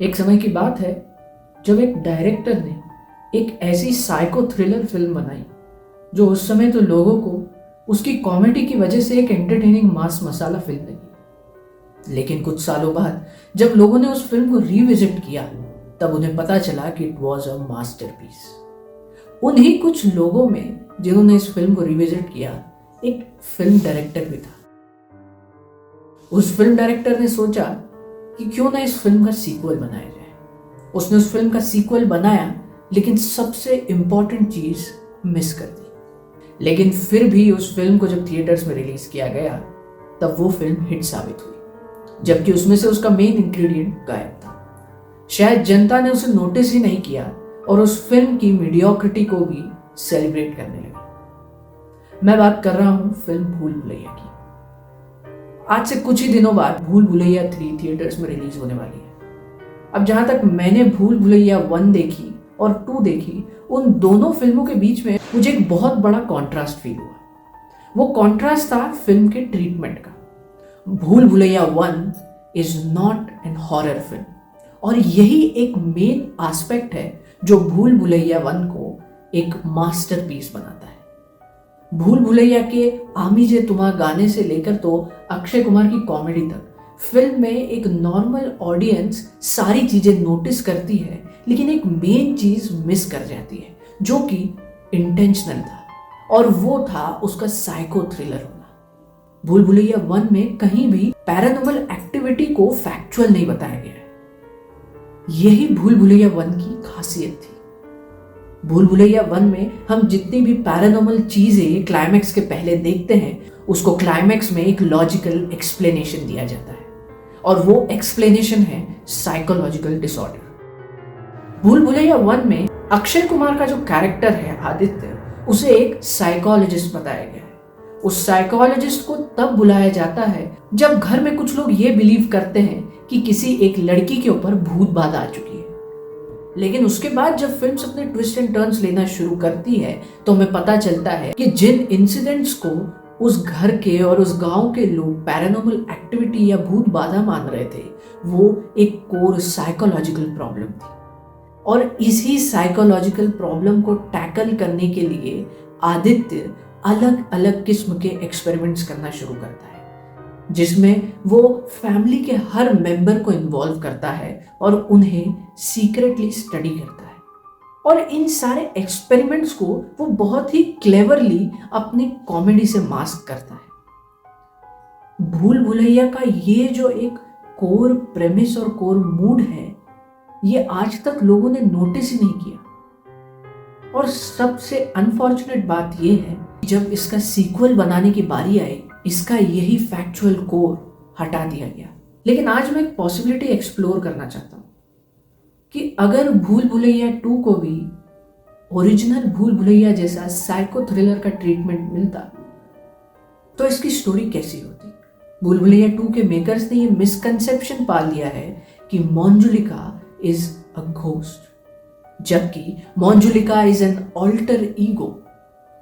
एक समय की बात है जब एक डायरेक्टर ने एक ऐसी साइको थ्रिलर फिल्म बनाई जो उस समय तो लोगों को उसकी कॉमेडी की वजह से एक एंटरटेनिंग मास मसाला फिल्म लगी। लेकिन कुछ सालों बाद जब लोगों ने उस फिल्म को रीविजिट किया तब उन्हें पता चला कि इट वॉज अ मास्टरपीस। उन्हीं कुछ लोगों में जिन्होंने इस फिल्म को रिविजिट किया एक फिल्म डायरेक्टर भी था। उस फिल्म डायरेक्टर ने सोचा कि क्यों ना इस फिल्म का सीक्वल बनाया जाए। उसने उस फिल्म का सीक्वल बनाया लेकिन सबसे इंपॉर्टेंट चीज मिस कर दी। लेकिन फिर भी उस फिल्म को जब थिएटर्स में रिलीज किया गया तब वो फिल्म हिट साबित हुई, जबकि उसमें से उसका मेन इंग्रेडिएंट गायब था। शायद जनता ने उसे नोटिस ही नहीं किया और उस फिल्म की मीडियोक्रिटी को भी सेलिब्रेट करने लगी। मैं बात कर रहा हूं फिल्म भूल भुलैया की। आज से कुछ ही दिनों बाद भूल भुलैया 3 थिएटर्स में रिलीज होने वाली है। अब जहां तक मैंने भूल भुलैया 1 देखी और 2 देखी, उन दोनों फिल्मों के बीच में मुझे एक बहुत बड़ा कॉन्ट्रास्ट फील हुआ। वो कॉन्ट्रास्ट था फिल्म के ट्रीटमेंट का। भूल Bhulaiyaa 1 is not an horror film और यही एक मेन एस्पेक्ट है जो भूल भुलैया 1 को एक मास्टरपीस बनाता है। भूल भुलैया के आमी जे तुम्हारा गाने से लेकर तो अक्षय कुमार की कॉमेडी तक फिल्म में एक नॉर्मल ऑडियंस सारी चीजें नोटिस करती है, लेकिन एक मेन चीज मिस कर जाती है जो कि इंटेंशनल था, और वो था उसका साइको थ्रिलर होना। भूल भुलैया 1 में कहीं भी पैरानॉर्मल एक्टिविटी को फैक्चुअल नहीं बताया गया है। यही भूल भुलैया 1 की खासियत थी। भूल भुलैया 1 में हम जितनी भी पैरानॉर्मल चीजें क्लाइमैक्स के पहले देखते हैं उसको क्लाइमैक्स में एक लॉजिकल एक्सप्लेनेशन दिया जाता है, और वो एक्सप्लेनेशन है साइकोलॉजिकल डिसऑर्डर। भूल भुलैया 1 में अक्षय कुमार का जो कैरेक्टर है आदित्य, उसे एक साइकोलॉजिस्ट बताया गया है। उस साइकोलॉजिस्ट को तब बुलाया जाता है जब घर में कुछ लोग ये बिलीव करते हैं कि किसी एक लड़की के ऊपर भूत बात आ चुकी है। लेकिन उसके बाद जब फिल्म अपने ट्विस्ट एंड टर्न्स लेना शुरू करती है तो हमें पता चलता है कि जिन इंसिडेंट्स को उस घर के और उस गांव के लोग पैरानॉर्मल एक्टिविटी या भूत बाधा मान रहे थे वो एक कोर साइकोलॉजिकल प्रॉब्लम थी। और इसी साइकोलॉजिकल प्रॉब्लम को टैकल करने के लिए आदित्य अलग अलग किस्म के एक्सपेरिमेंट्स करना शुरू करता है, जिसमें वो फैमिली के हर मेंबर को इन्वॉल्व करता है और उन्हें सीक्रेटली स्टडी करता है। और इन सारे एक्सपेरिमेंट्स को वो बहुत ही क्लेवरली अपनी कॉमेडी से मास्क करता है। भूल भुलैया का ये जो एक कोर प्रेमिस और कोर मूड है ये आज तक लोगों ने नोटिस ही नहीं किया। और सबसे अनफॉर्चुनेट बात ये है जब इसका सीक्वल बनाने की बारी आई इसका यही फैक्चुअल कोर हटा दिया गया। लेकिन आज मैं एक पॉसिबिलिटी एक्सप्लोर करना चाहता हूं कि अगर भूल भुलैया 2 को भी ओरिजिनल भूल भुलैया जैसा साइको थ्रिलर का ट्रीटमेंट मिलता तो इसकी स्टोरी कैसी होती। भूल भुलैया 2 के मेकर्स ने ये मिसकंसेप्शन पाल लिया है कि मंजुलिका इज अ घोस्ट, जबकि Manjulika is an alter ego.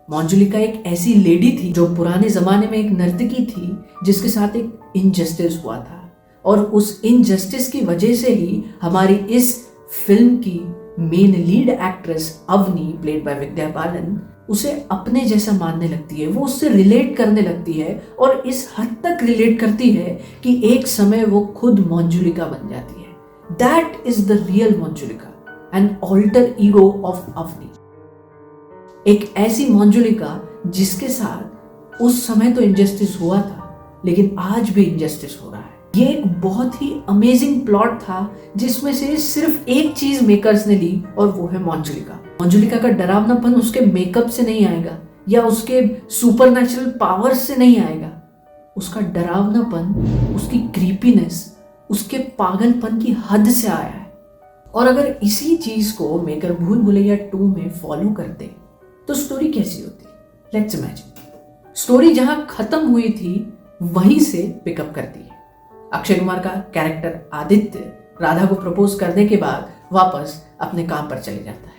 Manjulika एक ऐसी लेडी थी जो पुराने जमाने में एक नर्तकी थी जिसके साथ एक इनजस्टिस हुआ था, और उस इनजस्टिस की वजह से ही हमारी इस फिल्म की main lead actress Avani played by Vidya Balan उसे अपने जैसा मानने लगती है। वो उससे रिलेट करने लगती है और इस हद तक रिलेट करती है कि एक समय वो खुद मंजुलिका बन जाती है। That is the real Manjulika, an alter ego of Avni. एक ऐसी मंजुलिका जिसके साथ उस समय तो इनजस्टिस हुआ था लेकिन आज भी इनजस्टिस हो रहा है। ये एक बहुत ही अमेजिंग प्लॉट था जिसमें से सिर्फ एक चीज मेकर्स ने ली और वो है मंजुलिका। मंजुलिका का डरावनापन उसके मेकअप से नहीं आएगा या उसके सुपरनैचुरल पावर्स से नहीं आएगा। उसका डरावनापन, उसकी क्रीपीनेस, उसके पागलपन की हद से आया है। और अगर इसी चीज को मेकर भूल भुलैया 2 में फॉलो करते तो स्टोरी कैसी होती। लेट्स इमेजिन स्टोरी जहां खत्म हुई थी वहीं से पिकअप करती है। अक्षय कुमार का कैरेक्टर आदित्य राधा को प्रपोज करने के बाद वापस अपने काम पर चले जाता है।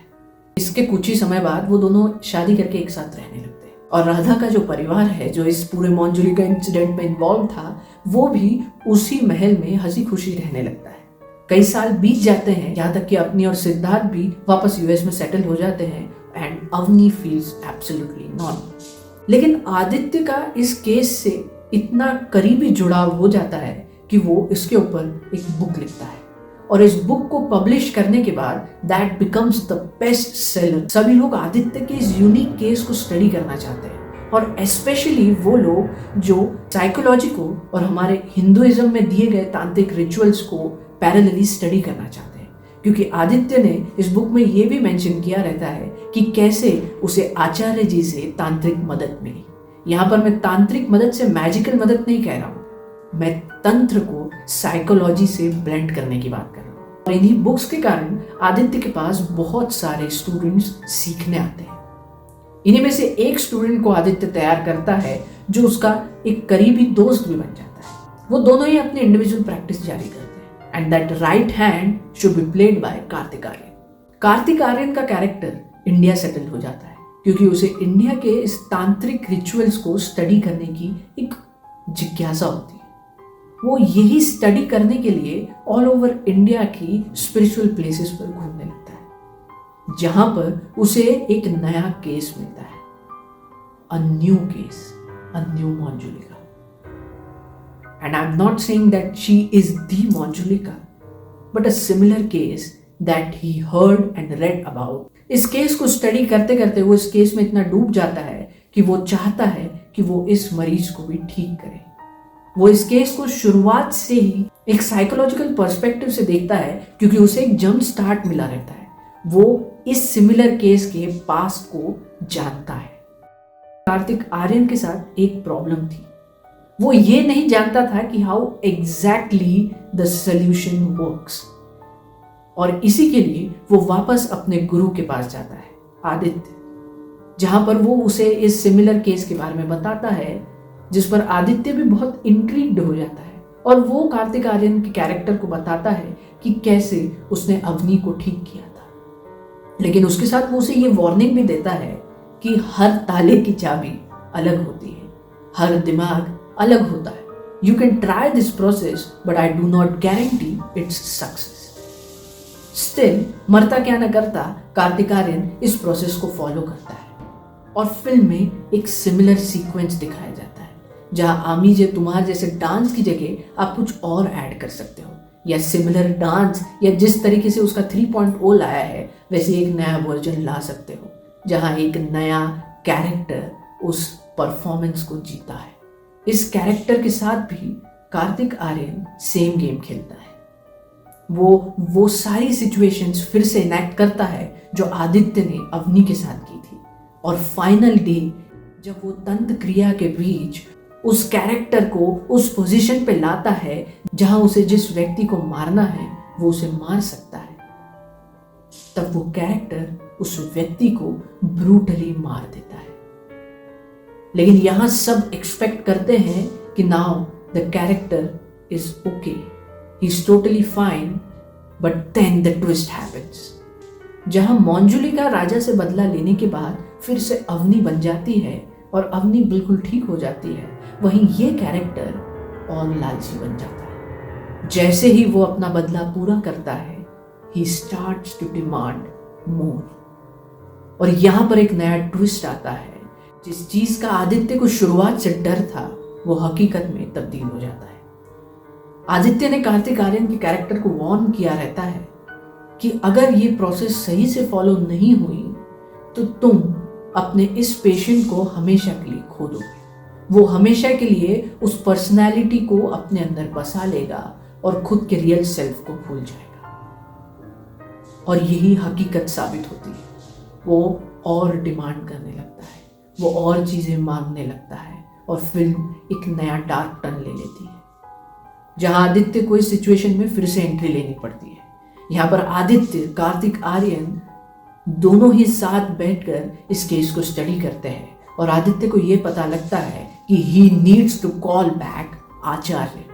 इसके कुछ ही समय बाद वो दोनों शादी करके एक साथ रहने लगते हैं, और राधा का जो परिवार है जो इस पूरे मंजुलिका इंसिडेंट में इन्वॉल्व था वो भी उसी महल में हंसी खुशी रहने लगता है। कई साल बीत जाते हैं, यहाँ तक कि अवनी और सिद्धार्थ भी वापस यूएस में सेटल हो जाते हैं and Avni feels absolutely normal. लेकिन आदित्य का इस केस से इतना करीबी जुड़ाव हो जाता है कि वो इसके ऊपर एक बुक लिखता है और इस बुक को पब्लिश करने के बाद that becomes the best seller. सभी लोग आदित्य के इस यूनिक केस को स्टडी करना चाहते हैं और स्पेशली वो लोग जो साइकोलॉजी को और हमारे हिंदुइज्म में दिए गए तांत्रिक रिचुअल्स को पैरेलली स्टडी करना चाहते हैं, क्योंकि आदित्य ने इस बुक में ये भी मेंशन किया रहता है कि कैसे उसे आचार्य जी से तांत्रिक मदद मिली। यहाँ पर मैं तांत्रिक मदद से मैजिकल मदद नहीं कह रहा हूँ, मैं तंत्र को साइकोलॉजी से ब्लेंड करने की बात कर रहा हूँ। और इन्हीं बुक्स के कारण आदित्य के पास बहुत सारे स्टूडेंट्स सीखने आते हैं। इन्हीं में से एक स्टूडेंट को आदित्य तैयार करता है जो उसका एक करीबी दोस्त भी बन जाता है। वो दोनों ही अपनी इंडिविजुअल प्रैक्टिस जारी करते हैं and that right hand should be played by Kartik Aaryan. Kartik Aaryan का कैरेक्टर इंडिया सेटल हो जाता है क्योंकि उसे इंडिया के इस तांत्रिक रिचुअल्स को स्टडी करने की एक जिज्ञासा होती है। वो यही स्टडी करने के लिए ऑल ओवर इंडिया की स्पिरिचुअल प्लेसेस पर घूमने लगता है, जहां पर उसे एक नया केस मिलता है, a new case, a new Manjulika. And I'm not saying that she is the Manjulika, but a similar case that he heard and read about. इस केस को स्टडी करते करते वो इस केस में इतना डूब जाता है कि वो चाहता है कि वो इस मरीज को भी ठीक करे। वो इस केस को शुरुआत से ही एक साइकोलॉजिकल पर्सपेक्टिव से देखता है क्योंकि उसे एक जंप स्टार्ट मिला रहता है। वो इस सिमिलर केस के पास्ट को जानता है। कार्तिक आर्यन के साथ एक प्रॉब्लम थी, वो ये नहीं जानता था कि how exactly the solution works, और इसी के लिए वो वापस अपने गुरु के पास जाता है, आदित्य, जहां पर वो उसे इस सिमिलर केस के बारे में बताता है, जिस पर आदित्य भी बहुत इंट्रीग्ड हो जाता है और वो कार्तिक आर्यन के कैरेक्टर को बताता है कि कैसे उसने अवनी को ठीक किया था। लेकिन उसके साथ वो उसे ये वार्निंग भी देता है कि हर ताले की चाबी अलग होती है, हर दिमाग अलग होता है। You can try this process but I do not guarantee its success. Still मरता क्या न करता, कार्तिक आर्यन इस प्रोसेस को फॉलो करता है और फिल्म में एक सिमिलर सीक्वेंस दिखाया जाता है जहां आमी जे तुम्हार जैसे डांस की जगह आप कुछ और ऐड कर सकते हो, या सिमिलर डांस या जिस तरीके से उसका 3.0 लाया है वैसे एक नया वर्जन ला सकते हो जहां एक नया कैरेक्टर उस परफॉर्मेंस को जीता है। इस कैरेक्टर के साथ भी कार्तिक आर्यन सेम गेम खेलता है। वो सारी सिचुएशंस फिर से इनैक्ट करता है जो आदित्य ने अवनी के साथ की थी, और फाइनल डे जब वो तंत्र क्रिया के बीच उस कैरेक्टर को उस पोजीशन पे लाता है जहां उसे जिस व्यक्ति को मारना है वो उसे मार सकता है, तब वो कैरेक्टर उस व्यक्ति को ब्रूटली मार देता है। लेकिन यहां सब एक्सपेक्ट करते हैं कि now the character is okay, he is totally fine, but then the twist happens. जहां मंजुलिका राजा से बदला लेने के बाद फिर से अवनी बन जाती है और अवनी बिल्कुल ठीक हो जाती है, वहीं ये कैरेक्टर और लालची बन जाता है। जैसे ही वो अपना बदला पूरा करता है, he starts to demand more. और यहां पर एक नया ट्विस्ट आता है, जिस चीज का आदित्य को शुरुआत से डर था वो हकीकत में तब्दील हो जाता है। आदित्य ने कार्तिक आर्यन के कैरेक्टर को वार्न किया रहता है कि अगर ये प्रोसेस सही से फॉलो नहीं हुई तो तुम अपने इस पेशेंट को हमेशा के लिए खो दोगे। वो हमेशा के लिए उस पर्सनैलिटी को अपने अंदर बसा लेगा और खुद के रियल सेल्फ को भूल जाएगा। और यही हकीकत साबित होती है। वो और डिमांड करने लगता है, वो और चीजें मांगने लगता है और फिल्म एक नया डार्क टर्न ले लेती है, जहां आदित्य को इस सिचुएशन में फिर से एंट्री लेनी पड़ती है। यहाँ पर आदित्य, कार्तिक आर्यन दोनों ही साथ बैठकर इस केस को स्टडी करते हैं और आदित्य को यह पता लगता है कि he needs to call back Acharya,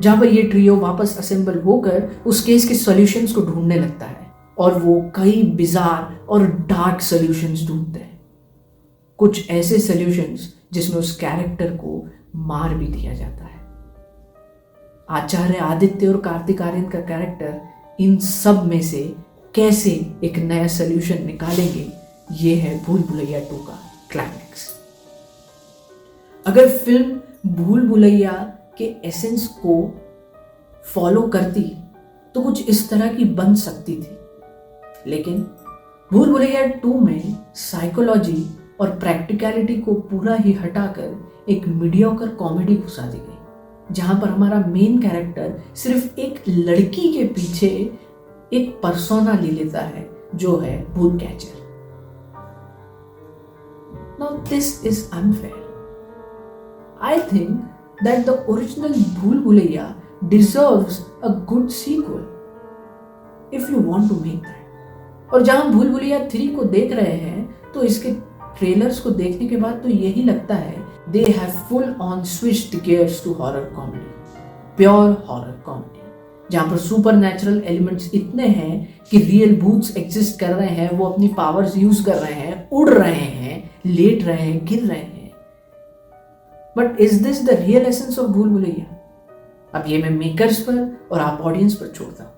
जहां पर ये ट्रियो वापस असेंबल होकर उस केस के सॉल्यूशंस को ढूंढने लगता है और वो कई बिजार और डार्क सॉल्यूशंस ढूंढते हैं, कुछ ऐसे सॉल्यूशंस जिसमें उस कैरेक्टर को मार भी दिया जाता है। आचार्य आदित्य और कार्तिक आर्यन का कैरेक्टर इन सब में से कैसे एक नया सोल्यूशन निकालेंगे, ये है भूल भुलैया 2 का क्लाइमैक्स। अगर फिल्म भूल भुलैया के एसेंस को फॉलो करती तो कुछ इस तरह की बन सकती थी, लेकिन भूल भुलैया 2 में साइकोलॉजी और प्रैक्टिकलिटी को पूरा ही हटाकर एक मीडियोकर कॉमेडी घुसा दी गई, जहां पर हमारा मेन कैरेक्टर सिर्फ एक लड़की के पीछे एक पर्सोना ले लेता है जो है भूल catcher. Now this is unfair. I think that the original Bhool Bhulaiya deserves a good sequel if you want to make that. और जब हम भूल भुलैया 3 को देख रहे हैं तो इसके ट्रेलर्स को देखने के बाद तो यही लगता है they have full on switched gears to horror comedy, pure horror comedy, जहाँ पर सुपर नेचुरल एलिमेंट्स इतने हैं कि रियल भूत्स एग्जिस्ट कर रहे हैं, वो अपनी पावर्स यूज कर रहे हैं, उड़ रहे हैं, लेट रहे हैं, गिर रहे हैं। But is this the real essence of भूल भुलैया? अब ये मैं मेकर्स पर और आप ऑडियंस पर छोड़ता हूँ।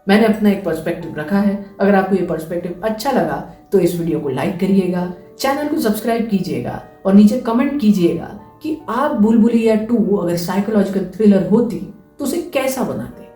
मैंने अपना एक पर्सपेक्टिव रखा है। अगर आपको ये पर्सपेक्टिव अच्छा लगा तो इस वीडियो को लाइक करिएगा, चैनल को सब्सक्राइब कीजिएगा और नीचे कमेंट कीजिएगा कि आप भूल भुलैया 2 अगर साइकोलॉजिकल थ्रिलर होती तो उसे कैसा बनाते।